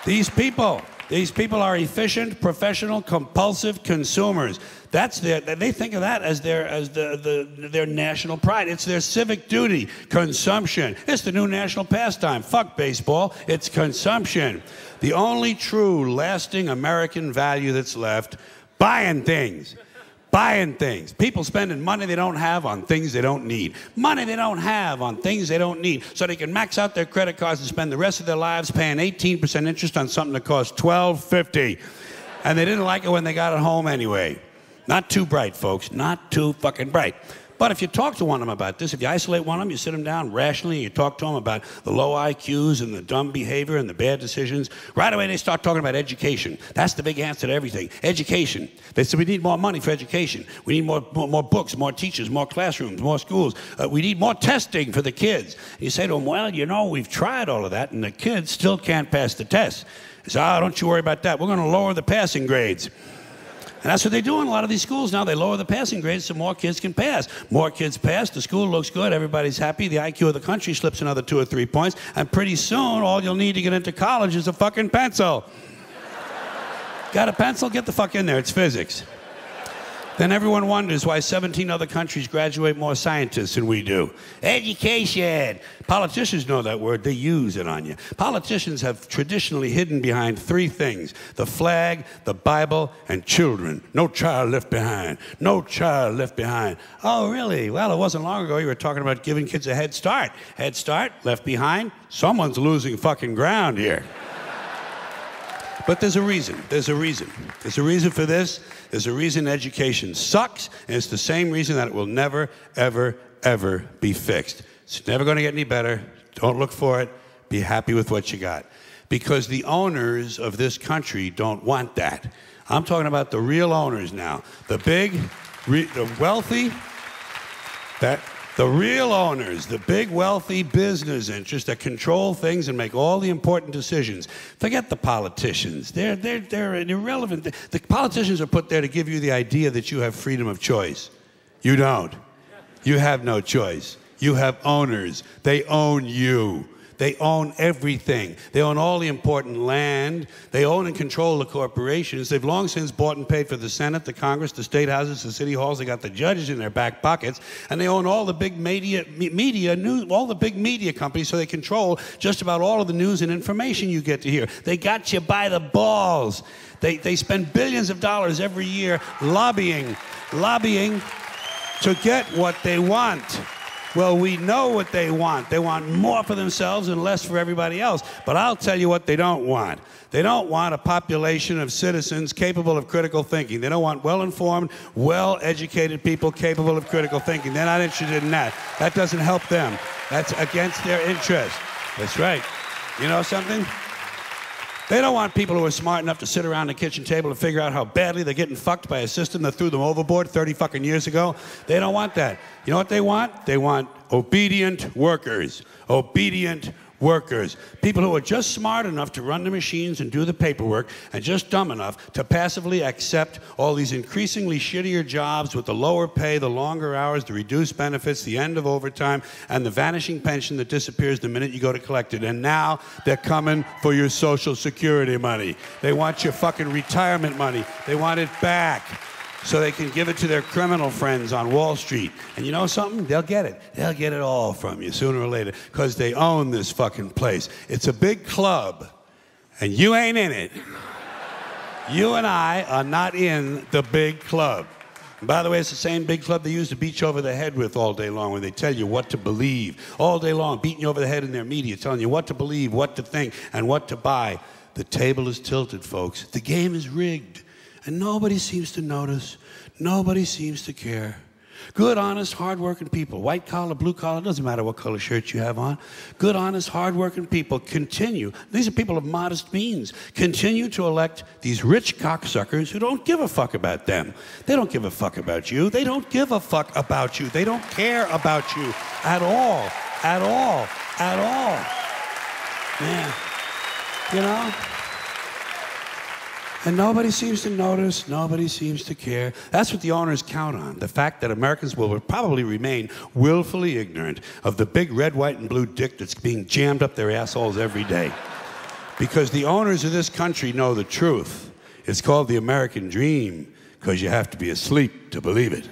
These people are efficient, professional, compulsive consumers. They think of that as their national pride. It's their civic duty. Consumption. It's the new national pastime. Fuck baseball. It's consumption. The only true, lasting American value that's left, buying things. Buying things. People spending money they don't have on things they don't need. Money they don't have on things they don't need. So they can max out their credit cards and spend the rest of their lives paying 18% interest on something that costs $12.50. And they didn't like it when they got it home anyway. Not too bright, folks. Not too fucking bright. But if you talk to one of them about this, if you isolate one of them, you sit them down rationally, and you talk to them about the low IQs and the dumb behavior and the bad decisions, right away they start talking about education. That's the big answer to everything. Education. They say we need more money for education. We need more books, more teachers, more classrooms, more schools. We need more testing for the kids. And you say to them, well, you know, we've tried all of that, and the kids still can't pass the test. They say, oh, don't you worry about that. We're going to lower the passing grades. And that's what they do in a lot of these schools now. They lower the passing grades so more kids can pass. More kids pass, the school looks good, everybody's happy, the IQ of the country slips another 2 or 3 points, and pretty soon all you'll need to get into college is a fucking pencil. Got a pencil? Get the fuck in there, it's physics. Then everyone wonders why 17 other countries graduate more scientists than we do. Education. Politicians know that word. They use it on you. Politicians have traditionally hidden behind 3 things: the flag, the Bible, and children. No child left behind. No child left behind. Oh, really? Well, it wasn't long ago you were talking about giving kids a head start. Head start, left behind. Someone's losing fucking ground here. But there's a reason. There's a reason. There's a reason for this. There's a reason education sucks, and it's the same reason that it will never, ever, ever be fixed. It's never going to get any better. Don't look for it. Be happy with what you got. Because the owners of this country don't want that. I'm talking about the real owners now. The big, the wealthy, the real owners, the big wealthy business interests that control things and make all the important decisions. Forget the politicians. They're irrelevant. The politicians are put there to give you the idea that you have freedom of choice. You don't. You have no choice. You have owners. They own you. They own everything. They own all the important land. They own and control the corporations. They've long since bought and paid for the Senate, the Congress, the state houses, the city halls. They got the judges in their back pockets. And they own all the big all the big media companies, so they control just about all of the news and information you get to hear. They got you by the balls. They spend billions of dollars every year lobbying to get what they want. Well, we know what they want. They want more for themselves and less for everybody else. But I'll tell you what they don't want. They don't want a population of citizens capable of critical thinking. They don't want well-informed, well-educated people capable of critical thinking. They're not interested in that. That doesn't help them. That's against their interest. That's right. You know something? They don't want people who are smart enough to sit around the kitchen table and figure out how badly they're getting fucked by a system that threw them overboard 30 fucking years ago. They don't want that. You know what they want? They want obedient workers. Obedient workers. People who are just smart enough to run the machines and do the paperwork, and just dumb enough to passively accept all these increasingly shittier jobs with the lower pay, the longer hours, the reduced benefits, the end of overtime, and the vanishing pension that disappears the minute you go to collect it. And now they're coming for your Social Security money. They want your fucking retirement money. They want it back, so they can give it to their criminal friends on Wall Street. And you know something? They'll get it. They'll get it all from you sooner or later, because they own this fucking place. It's a big club, and you ain't in it. You and I are not in the big club. And by the way, it's the same big club they use to beat you over the head with all day long when they tell you what to believe. All day long, beating you over the head in their media, telling you what to believe, what to think, and what to buy. The table is tilted, folks. The game is rigged. And nobody seems to notice. Nobody seems to care. Good, honest, hard-working people, white collar, blue collar, doesn't matter what color shirt you have on. Good, honest, hard-working people continue. These are people of modest means. Continue to elect these rich cocksuckers who don't give a fuck about them. They don't give a fuck about you. They don't give a fuck about you. They don't care about you at all. At all. At all. Man. You know? And nobody seems to notice, nobody seems to care. That's what the owners count on, the fact that Americans will probably remain willfully ignorant of the big red, white, and blue dick that's being jammed up their assholes every day. Because the owners of this country know the truth. It's called the American dream, because you have to be asleep to believe it.